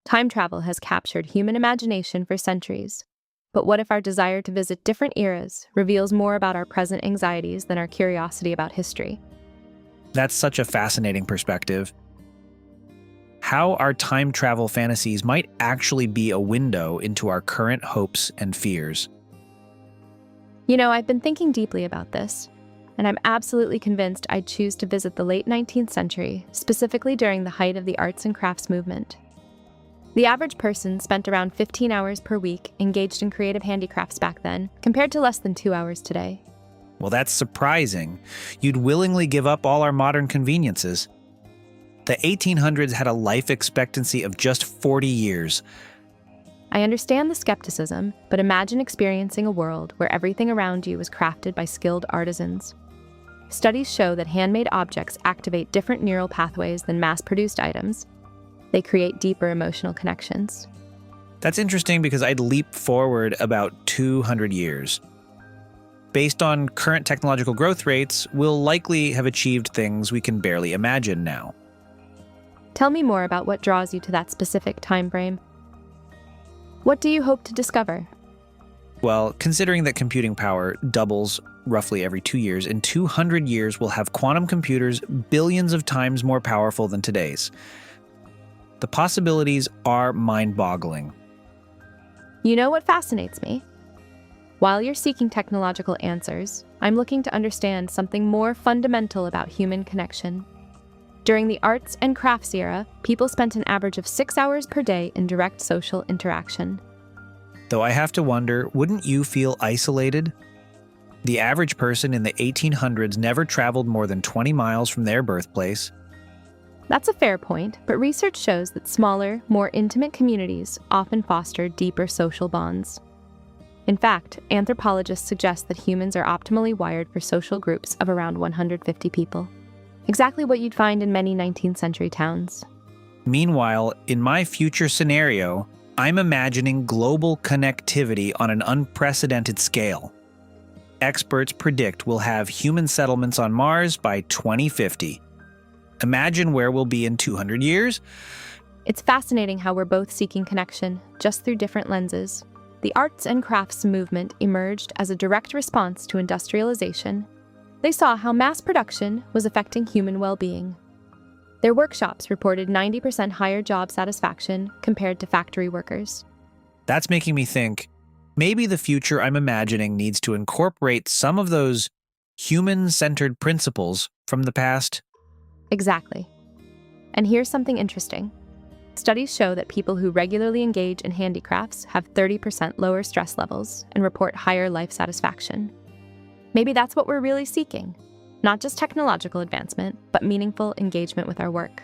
Time travel has captured human imagination for centuries. But what if our desire to visit different eras reveals more about our present anxieties than our curiosity about history? That's such a fascinating perspective. How our time travel fantasies might actually be a window into our current hopes and fears. I've been thinking deeply about this, and I'm absolutely convinced I'd choose to visit the late 19th century, specifically during the height of the arts and crafts movement. The average person spent around 15 hours per week engaged in creative handicrafts back then, compared to less than 2 hours today. Well, that's surprising. You'd willingly give up all our modern conveniences. The 1800s had a life expectancy of just 40 years. I understand the skepticism, but imagine experiencing a world where everything around you is crafted by skilled artisans. Studies show that handmade objects activate different neural pathways than mass-produced items. They create deeper emotional connections. That's interesting because I'd leap forward about 200 years. Based on current technological growth rates, we'll likely have achieved things we can barely imagine now. Tell me more about what draws you to that specific time frame. What do you hope to discover? Well, considering that computing power doubles roughly every 2 years, in 200 years we'll have quantum computers billions of times more powerful than today's. The possibilities are mind-boggling. You know what fascinates me? While you're seeking technological answers, I'm looking to understand something more fundamental about human connection. During the arts and crafts era, people spent an average of 6 hours per day in direct social interaction. Though I have to wonder, wouldn't you feel isolated? The average person in the 1800s never traveled more than 20 miles from their birthplace. That's a fair point, but research shows that smaller, more intimate communities often foster deeper social bonds. In fact, anthropologists suggest that humans are optimally wired for social groups of around 150 people. Exactly what you'd find in many 19th century towns. Meanwhile, in my future scenario, I'm imagining global connectivity on an unprecedented scale. Experts predict we'll have human settlements on Mars by 2050. Imagine where we'll be in 200 years. It's fascinating how we're both seeking connection, just through different lenses. The arts and crafts movement emerged as a direct response to industrialization. They saw how mass production was affecting human well-being. Their workshops reported 90% higher job satisfaction compared to factory workers. That's making me think, maybe the future I'm imagining needs to incorporate some of those human-centered principles from the past. Exactly. And here's something interesting. Studies show that people who regularly engage in handicrafts have 30% lower stress levels and report higher life satisfaction. Maybe that's what we're really seeking. Not just technological advancement, but meaningful engagement with our work.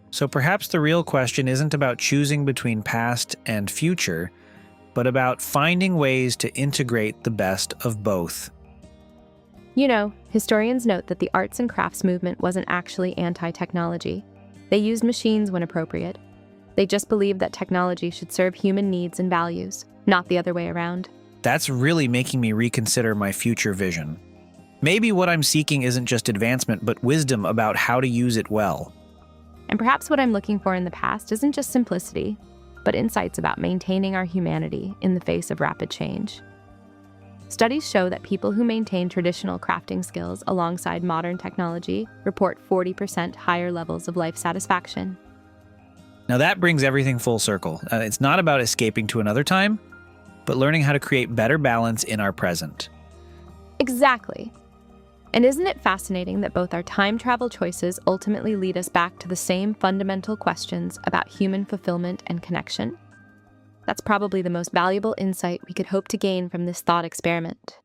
So perhaps the real question isn't about choosing between past and future, but about finding ways to integrate the best of both. Historians note that the arts and crafts movement wasn't actually anti-technology. They used machines when appropriate. They just believed that technology should serve human needs and values, not the other way around. That's really making me reconsider my future vision. Maybe what I'm seeking isn't just advancement, but wisdom about how to use it well. And perhaps what I'm looking for in the past isn't just simplicity, but insights about maintaining our humanity in the face of rapid change. Studies show that people who maintain traditional crafting skills alongside modern technology report 40% higher levels of life satisfaction. Now that brings everything full circle. It's not about escaping to another time, but learning how to create better balance in our present. Exactly. And isn't it fascinating that both our time travel choices ultimately lead us back to the same fundamental questions about human fulfillment and connection? That's probably the most valuable insight we could hope to gain from this thought experiment.